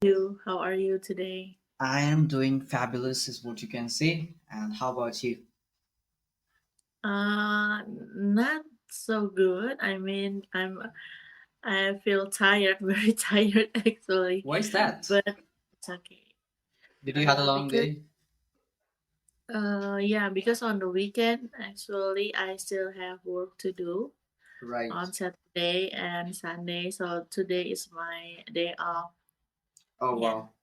You. How are you today? I am doing fabulous, is what you can say. And how about you? Not so good. I feel tired, very tired actually, Why is that? but it's okay. Did you have a long Because day? yeah, because on the weekend actually I still have work to do Right. on Saturday and Sunday. So today is my day off. Oh Yeah, wow.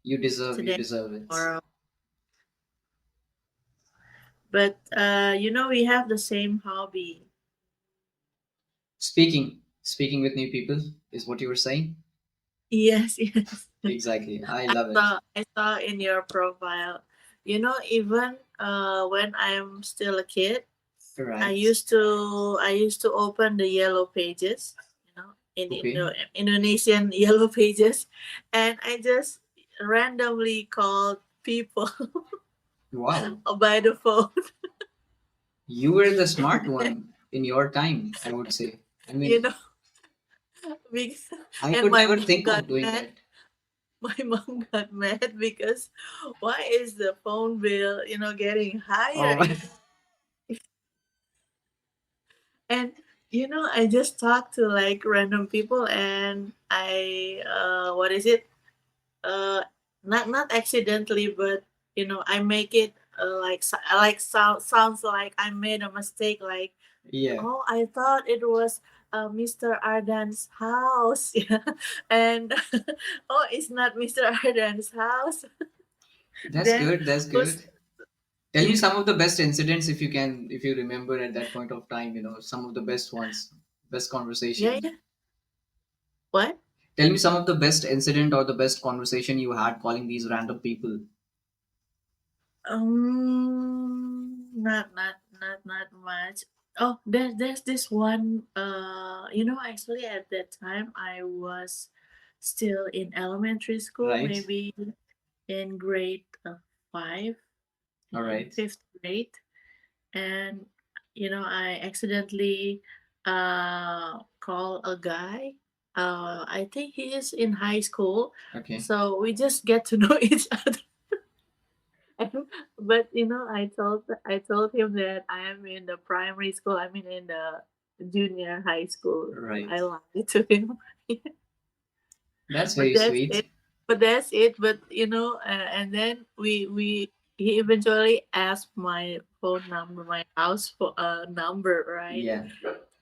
You today deserve it. tomorrow. But we have the same hobby. Speaking with new people is what you were saying? Yes, yes. Exactly. I I love it. saw in your profile. Even when I'm still a kid, Right. I used to open the yellow pages, in Okay. Indonesian yellow pages, and I just randomly called people Wow. by the phone. You were the smart one in your time, I would say. I you mean, know, because, I and could my never mom think got of doing mad. that. My mom got mad because why is the phone bill, getting higher? Oh, And I just talk to like random people, and I what is it? Uh, not accidentally, but I make it like sounds like I made a mistake. Like, yeah. oh, I thought it was Mr. Ardan's house, yeah, and oh, it's not Mr. Ardan's house. That's Then good. That's who's good. Tell me some of the best incidents if you can, if you remember at that point of time, some of the best ones, best yeah, conversation. yeah, what? Tell me some of the best incident or the best conversation you had calling these random people. Not much. Oh, there's this one. Actually, at that time, I was still in elementary school, Right? maybe in grade five, All in right. fifth grade, and I accidentally call a guy. I think he is in high school, Okay. so we just get to know each other. But I told him that I am in the primary school. I mean, in the junior high school. Right. I lied to him. That's but very that's sweet. it. But that's it. But and then we he eventually asked my phone number, my house number, right? Yeah.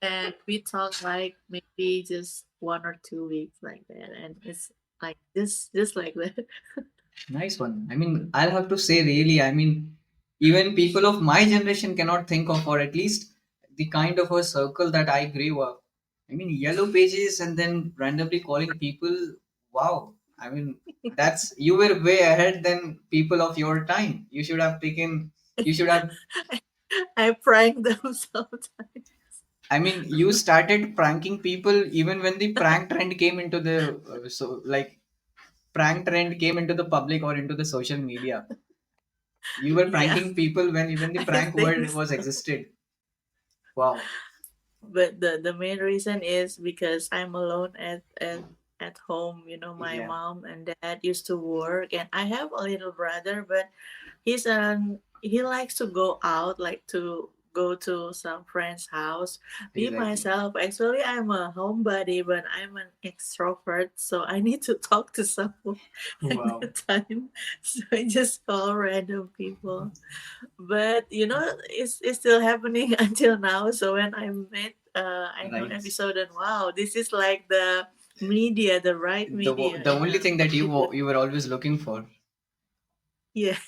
And we talked like maybe just 1 or 2 weeks like that, and it's like just like that. Nice one. I mean, I'll have to say, really, I mean, even people of my generation cannot think of, or at least the kind of a circle that I grew up. I mean, yellow pages and then randomly calling people. Wow. I mean, you were way ahead than people of your time. You should have, I prank them sometimes. I mean, you started pranking people even when the prank trend came into prank trend came into the public or into the social media. You were Yeah, pranking people when even the I prank think world was so. existed. Wow. But the main reason is because I'm alone at home. My Yeah. mom and dad used to work, and I have a little brother, but he likes to go out, like to go to some friend's house. Me Exactly. myself, actually, I'm a homebody, but I'm an extrovert, so I need to talk to someone at Wow. the time. So I just call random people. But it's still happening until now. So when I met I know Right. episode, and wow, this is like the media, the right media, The only thing that in the you were always looking for. yeah,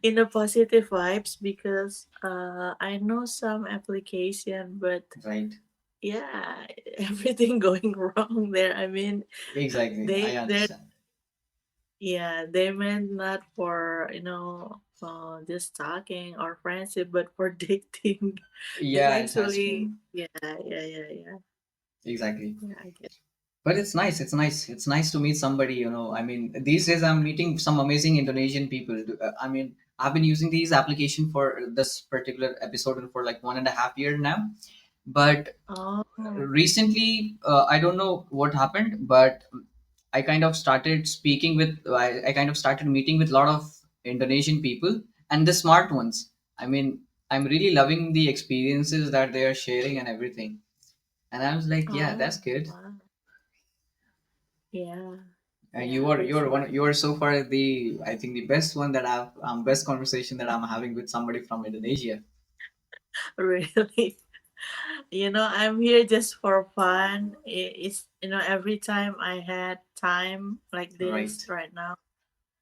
in the positive vibes, because I know some application, but Right. yeah, everything going wrong there. I mean, Exactly. I they're understand. yeah, they meant not for just talking or friendship, but for dating. It's Yeah, it has actually, been. yeah, yeah. Exactly. Yeah, I get. But it's nice. It's nice. It's nice to meet somebody. I mean, these days I'm meeting some amazing Indonesian people. I mean, I've been using these application for this particular episode and for like 1.5 years now. But Oh, recently, I don't know what happened, but I kind of started speaking with, I kind of started meeting with a lot of Indonesian people and the smart ones. I mean, I'm really loving the experiences that they are sharing and everything. And I was like, yeah, Oh, that's good. wow. Yeah. You Yeah, are that's right. you are so far the, I think, the best one that I've best conversation that I'm having with somebody from Indonesia. Really. I'm here just for fun. It's, every time I had time like this Right, right now,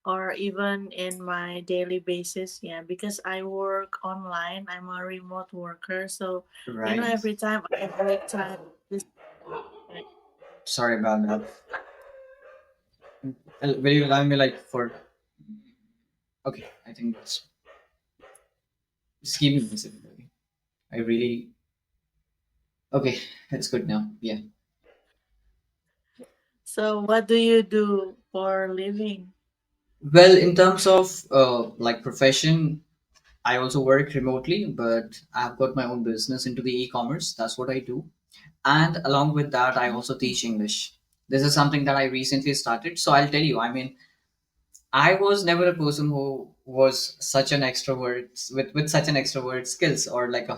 or even in my daily basis, yeah, because I work online, I'm a remote worker. So, right. every time I break time, this, Sorry about that. Will you allow me like for? Okay, I think that's. Just give me one second. Okay. I really. Okay, it's good now. Yeah. so what do you do for a living? Well, in terms of like profession, I also work remotely, but I've got my own business into the e-commerce. That's what I do. And along with that, I also Oh, teach English. This is something that I recently started. So I'll tell you, I mean, I was never a person who was such an extrovert with such an extrovert skills or like a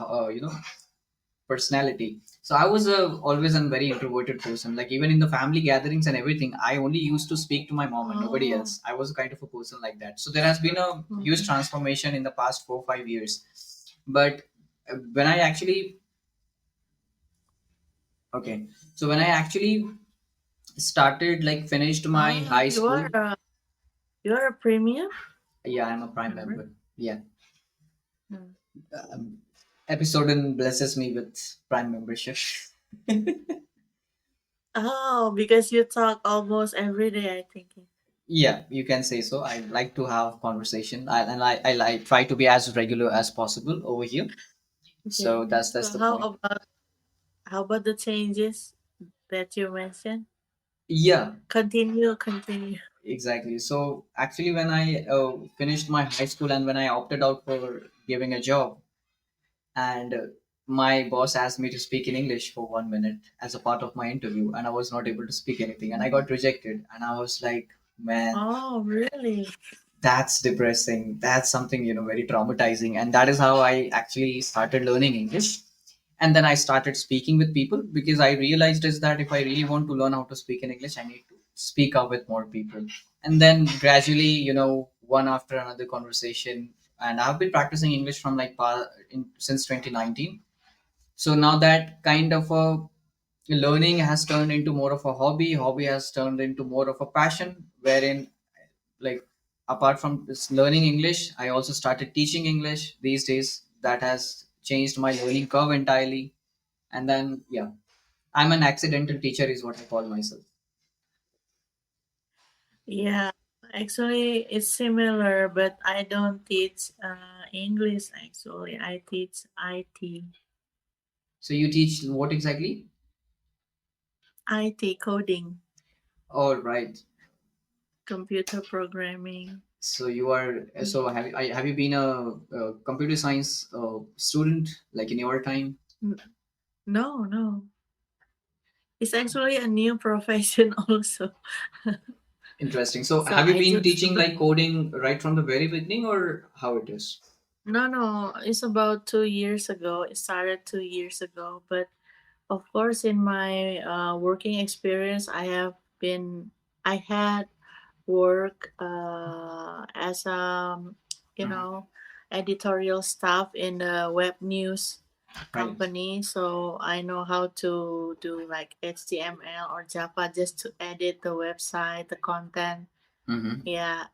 personality. So I was always a very introverted person. Like even in the family gatherings and everything, I only used to speak to my mom and nobody oh, else. I was a kind of a person like that. So there has been a huge mhm. transformation in the past 4 5 years. But when I actually okay, so when I actually started like finished my Ah, high you are school, a premium yeah, I'm a prime member. member. Yeah, Mm. um, episode and blesses me with prime membership. Oh, because you talk almost every day, I think. Yeah, you can say so. I like to have conversation, and I like try to be as regular as possible over here. So Okay. that's So the point. how about the changes that you mentioned? Yeah, Continue. exactly. So actually, when I finished my high school and when I opted out for giving a job, and my boss asked me to speak in English for 1 minute as a part of my interview, and I was not able to speak anything, and I got rejected, and I was like, man, Oh, really? that's depressing. That's something, very traumatizing. And that is how I actually started learning English. And then I started speaking with people because I realized is that if I really want to learn how to speak in English, I need to speak up with more people. And then gradually, one after another conversation. And I've been practicing English from like since 2019. So now that kind of a learning has turned into more of a hobby has turned into more of a passion, wherein like apart from this learning English, I also started teaching English these days. That has changed my learning curve entirely. And then yeah, I'm an accidental teacher is what I call myself. Yeah. Actually, it's similar, but I don't teach English. Actually, I teach IT, So you teach what exactly? IT coding, All right. computer programming. So you are so have you been a computer science student like in your time? N- No, no. It's actually a new profession also. Interesting. So So have you I been just teaching like coding right from the very beginning or how it is? no, no. It's about 2 years ago. It started 2 years ago, but of course, in my working experience, I had work as you Mhm. know, editorial staff in the web news Right. company. So I know how to do like HTML or Java just to edit the website, the content. Mm-hmm. Yeah,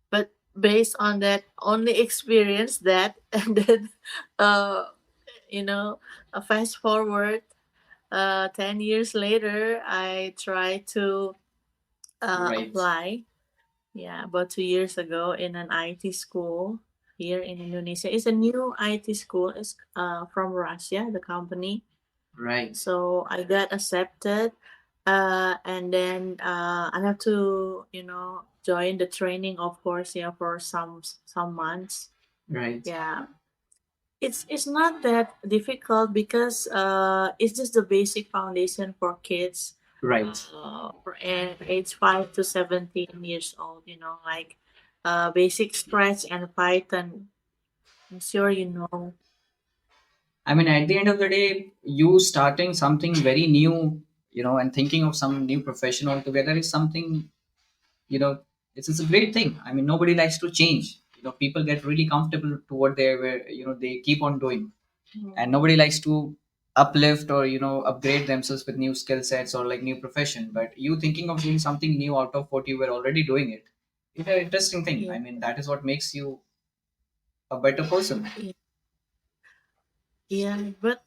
but based on that, only experience that, and then, uh, you know, fast forward 10 years later, I tried to Right. apply, yeah, about 2 years ago in an IT school here in Indonesia. It's a new IT school. It's from Russia, the company. Right. So I got accepted, and then I have to, join the training, of course, yeah, for some months. Right. Yeah, it's not that difficult because it's just the basic foundation for kids. Right. and age 5 to 17 years old. Like basic Scratch and Python. I'm sure you know. I mean, at the end of the day, you starting something very new, and thinking of some new profession altogether is something, you know, it's a great thing. I mean, nobody likes to change. People get really comfortable to what they keep on doing, and Mm, nobody likes to uplift or upgrade themselves with new skill sets or like new profession. But you thinking of doing something new out of what you were already doing it's an interesting thing. yeah, I mean, that is what makes you a better person. yeah, yeah. But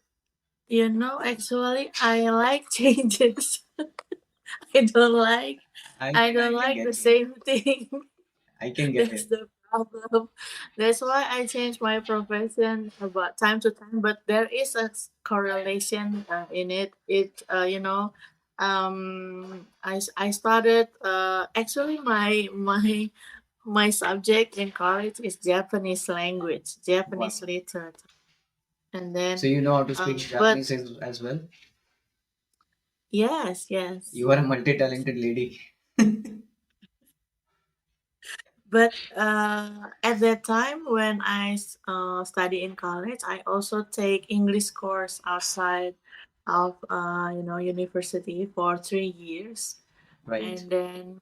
actually, I like changes. I don't like. I I don't can like the get it. same thing. I can get That's it. the problem. That's why I change my profession about time to time. But there is a correlation in it. I started. Actually, my subject in college is Japanese language, Japanese Wow. literature, and So then, you know how to speak but Japanese as well. yes, yes. You are a multi-talented lady. But at that time when I study in college, I also take English course outside of university for 3 years, Right. and then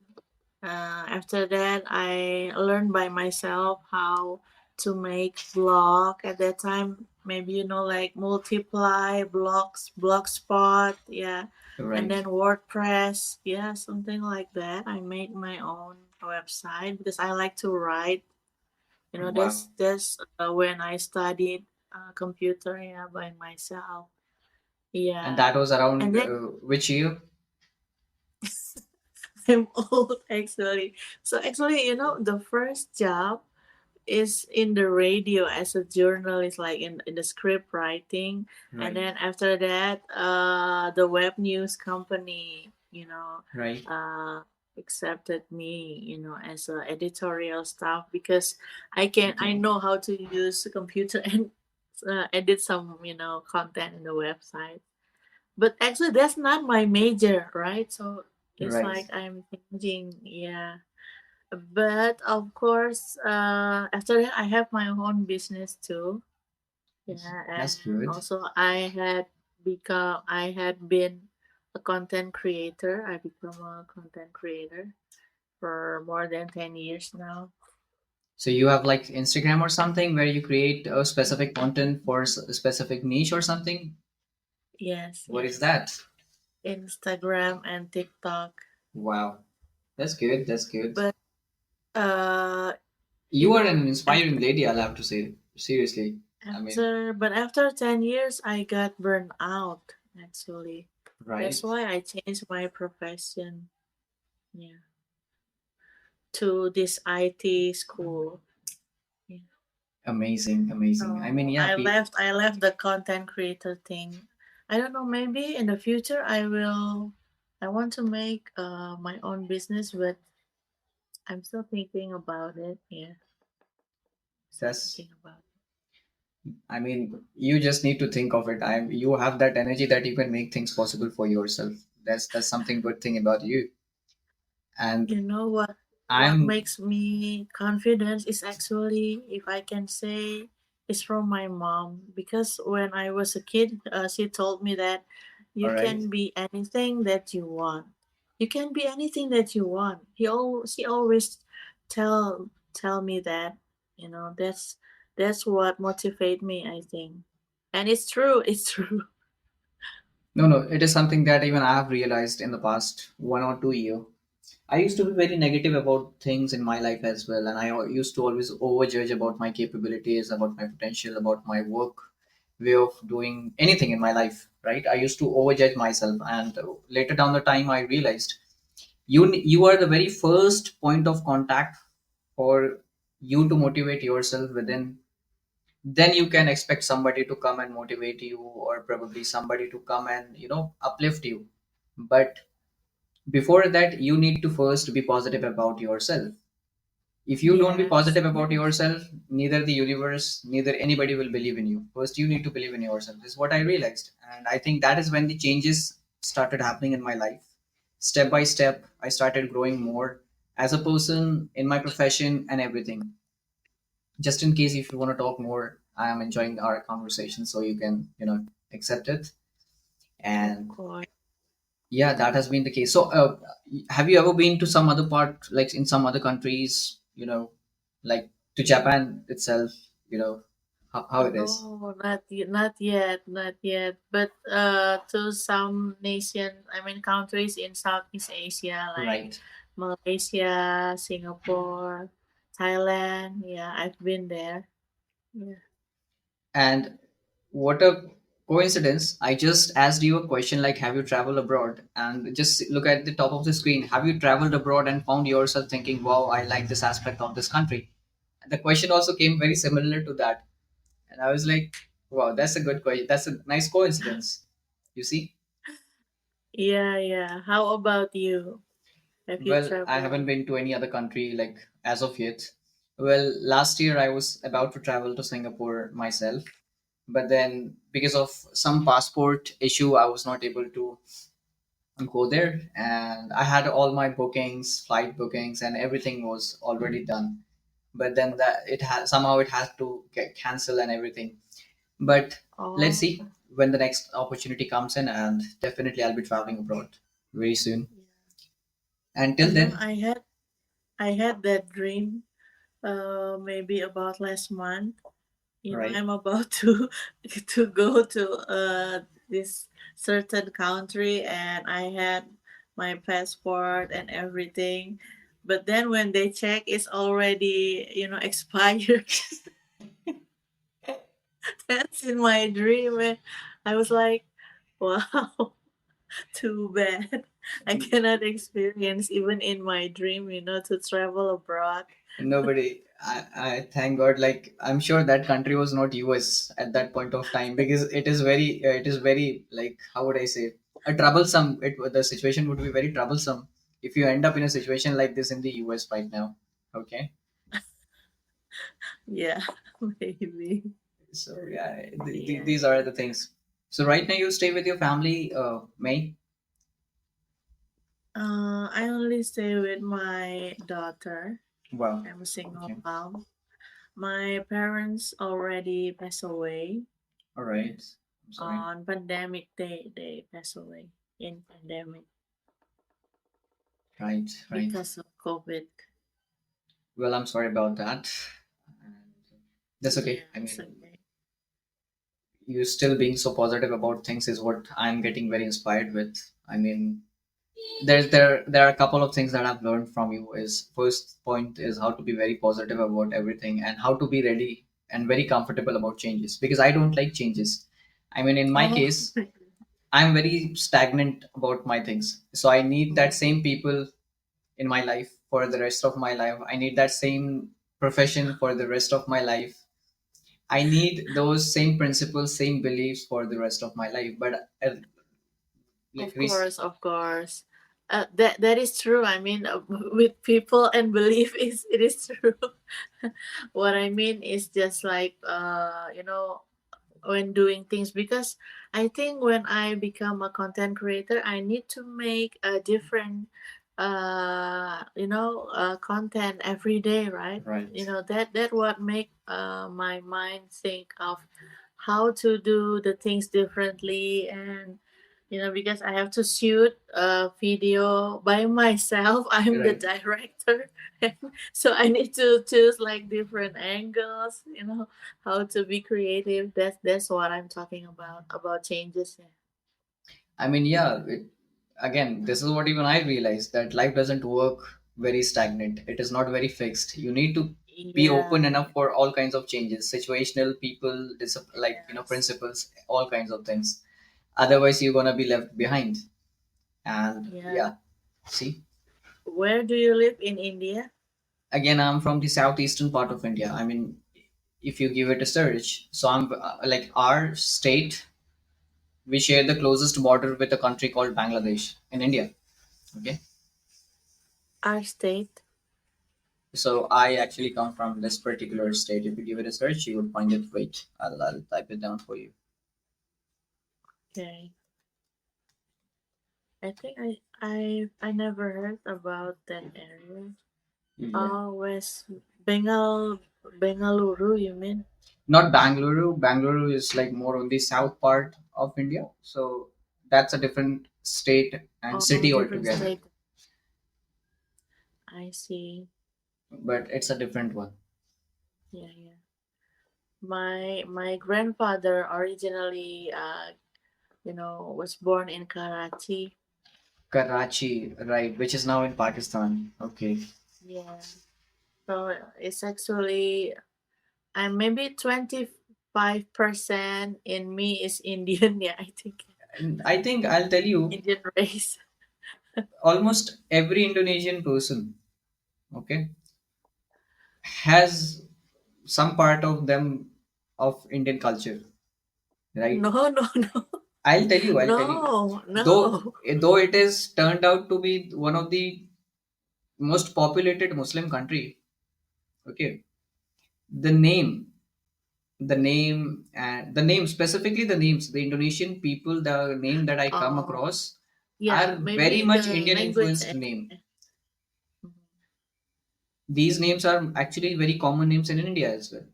after that I learned by myself how to make blog. At that time, maybe like Multiply, Blogspot, yeah, and Right. then WordPress, yeah, something like that. I made my own website because I like to write. Wow. That's when I studied computer, yeah, by myself, And yeah, that was and around then which year? I'm old actually. So actually, the first job is in the radio as a journalist, like in the script writing, and Right. then after that, the web news company, Right. uh, accepted me, as a editorial staff because I Okay. know how to use the computer and edit some, content in the website. But actually, that's not my major, right? So it's Right. like I'm changing, yeah. But of course, after that, I have my own business too. Yeah, That's and good. also I had been a content creator. I become a content creator for more than 10 years now. So you have like Instagram or something where you create a specific content for a specific niche or something. Yes, What is yes. that? Instagram and TikTok. Wow. That's good. That's good. But uh, You are an inspiring after lady, I'll have to say. Seriously. I mean, after 10 years, I got burned out. Actually, that's right. why I changed my profession. Yeah, to this IT school. Yeah. Amazing. Amazing. I mean, So yeah, I left the content creator thing. I don't know, maybe in the future I want to make my own business, but I'm still thinking about it. Yeah. Still that's thinking about I mean, you just need to think of it. You have that energy that you can make things possible for yourself. That's something good thing about you. it. And What I'm makes me confident is actually, if I can say, is from my mom, because when I was a kid, she told me that you all right. can be anything that you want. You can be anything that you want. She always tell me that. That's what motivate me, I think, and it's true. It's true. No, no, it is something that even I have realized in the past 1 or 2 year. I used to be very negative about things in my life as well, and used to always overjudge about my capabilities, about my potential, about my work, way of doing anything in my life. Right? I used to overjudge myself, and later down the time, I realized you are the very first point of contact for you to motivate yourself within. Then you can expect somebody to come and motivate you, or probably somebody to come and uplift you. But before that, you need to first be positive about yourself. If you don't be Yes. positive about Yes. yourself, neither the universe, neither anybody will believe in you. First, you need to believe in yourself. This is what I realized, and I think that is when the changes started happening in my life. step by step I started growing more as a person in my profession and everything. Just in case if you want to talk more, I am enjoying our conversation, so you can, accept it. Of And course. yeah, that has been the case. So have you ever been to some other part, like in some other countries, like to Japan itself, how it is? No, not yet, not yet. But to some nation, I mean countries in Southeast Asia like Right. Malaysia, Singapore, Thailand. Yeah, I've been there. Yeah. And what a coincidence. I just asked you a question like, have you traveled abroad? And just look at the top of the screen. Have you traveled abroad and found yourself thinking, wow, I like this aspect of this country? And the question also came very similar to that. And I was like, wow, that's a good question. That's a nice coincidence. You see? Yeah, yeah. How about you? Have you Well, I haven't traveled? been to any other country like as of yet. Well, last year I was about to travel to Singapore myself, but then because of some passport issue, I was not able to go there, and I had all my bookings, flight bookings, and everything was already done. But then that it had somehow it had to get cancelled and everything. But let's Oh, see when the next opportunity comes in, and definitely I'll be traveling abroad very soon. yeah. Until then, I had that dream maybe about last month. right? I'm about to to go to this certain country, and I had my passport and everything. But then when they check, it's already expired. That's in my dream, and I was like, wow, too bad. I cannot experience even in my dream, to travel abroad. Nobody. I thank God. Like I'm sure that country was not US at that point of time because it is very like how would I say a troublesome. The situation would be very troublesome if you end up in a situation like this in the US right now. Okay, Yeah, maybe. so yeah, Yeah. these are the things. So right now you stay with your family, May. I only stay with my daughter. Wow. I'm a single Okay. mom. My parents already passed away All right. I'm sorry. on pandemic day. They passed away in pandemic Right. Right. because of COVID. Well, I'm sorry about that. And that's okay. Yeah, I it's mean, okay. you still being so positive about things is what I'm getting very inspired with. I mean, there are a couple of things that I've learned from you. Is first point is how to be very positive about everything and how to be ready and very comfortable about changes because I don't like changes. I mean, in my Oh, case, I'm very stagnant about my things. So I need that oh, same people in my life for the rest of my life. I need that same profession for the rest of my life. I need those same principles, same beliefs for the rest of my life. But like of course, of course. That is true. I mean, with people and belief is it is true. What I mean is just like when doing things, because I think when I become a content creator, I need to make a different content every day, right? right, That what make my mind think of how to do the things differently. And because I have to shoot a video by myself. I'm the right. director. So I need to choose like different angles, how to be creative. That's what I'm talking about changes. I mean, yeah. Again, this is what even I realized that life doesn't work very stagnant. It is not very fixed. You need to be Yeah. open enough for all kinds of changes, situational, people, like Yes. principles, all kinds of things. Otherwise, you're gonna be left behind. And Yeah. yeah, see. Where do you live in India? Again, I'm from the southeastern part of India. I mean, if you give it a search, so I'm like our state, we share the closest border with a country called Bangladesh in India. Okay, Our state. so I actually come from this particular state. If you give it a search, you would find it. Wait, I'll type it down for you. Okay. I think I never heard about that area. Yeah. Oh, West Bengaluru, you mean? Not Bangalore. Bangalore is like more on the south part of India. So that's a different state and Oh, city different altogether. state. I see. But it's a different one. Yeah, yeah. My grandfather originally, was born in Karachi. Karachi, right, which is now in Pakistan. Okay. Yeah. So it's actually, I'm maybe 25% in me is Indian. Yeah, I think And I think I'll tell you, Indian race. almost every Indonesian person, okay, has some part of them of Indian culture, right? No, no, no, I'll tell you. no, Though no. though it is turned out to be one of the most populated Muslim country, okay, the name, the name specifically the names, the Indonesian people, the name that I come Oh, across yeah, are very maybe much the Indian language. influenced name. Mhm. These names are actually very common names in India as well.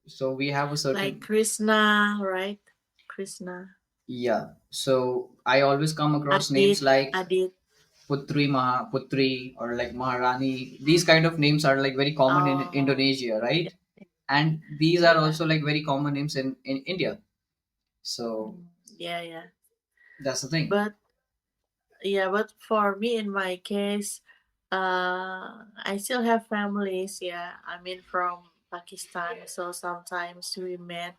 So we have a Like certain, Krishna, right? Krishna, yeah. So I always come across names Adit, like Adit. Putri or like Maharani. These kind of names are like very common in Oh, Indonesia, yeah, right? And these are yeah, also like very common names in India. So yeah, yeah. that's the thing. But yeah, but for me, in my case, I still have families. Yeah, I mean from Pakistan, so sometimes we met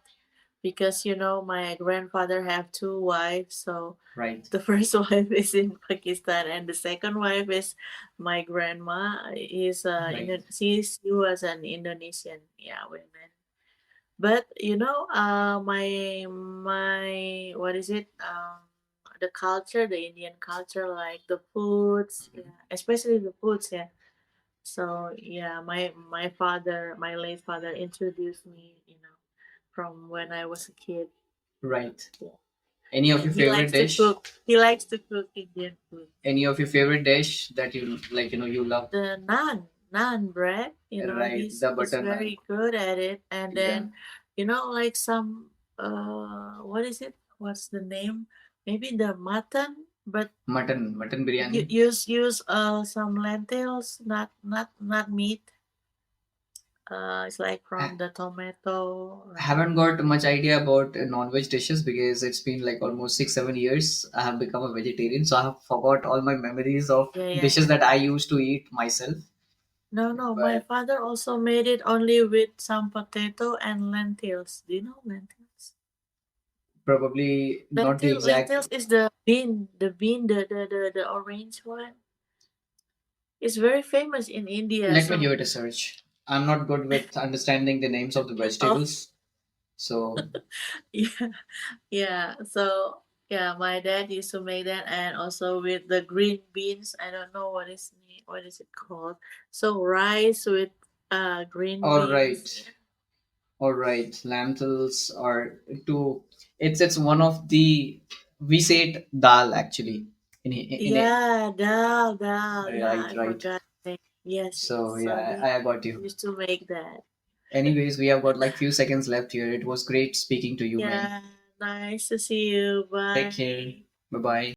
because my grandfather have two wives. So Right. the first wife is in Pakistan, and the second wife is my grandma. Right. She was an Indonesian, yeah, woman. But my what is it? The culture, the Indian culture, like the foods, yeah, especially the foods, yeah. So yeah, my late father introduced me, from when I was a kid. Right. Yeah, Any of and your he favorite likes to dish? cook. He likes to cook Indian food. Any of your favorite dish that you like, you love? The naan bread, Right. he's The he's butter naan. very good at it. And Yeah. then, like some what is it? What's the name? Maybe the mutton, but Mutton biryani. use some lentils, not meat. It's like from the tomato, right? Haven't got much idea about non-veg dishes because it's been like almost 6 7 years I have become a vegetarian, so I have forgot all my memories of Yeah, yeah, dishes yeah. that I used to eat myself. No, no. My But father also made it only with some potato and lentils. Do you know lentils? probably not the exact. Lentils is the bean, the orange one. It's very famous in India. Let me give So, it a search. I'm not good with understanding the names of the oh, vegetables, so yeah, yeah. So, yeah, my dad used to make that, and also with the green beans. I don't know what is it called. So rice with green all beans. right. Yeah, All right, lentils are two. It's one of the, we say it dal actually in a, yeah, dal. Yeah, right, I right. forgot. Yes, yes. So So yeah, he I got you. used to make that. Anyways, we have got like few seconds left here. It was great speaking to you, man. Yeah, nice to see you. Take care. Bye. Bye bye.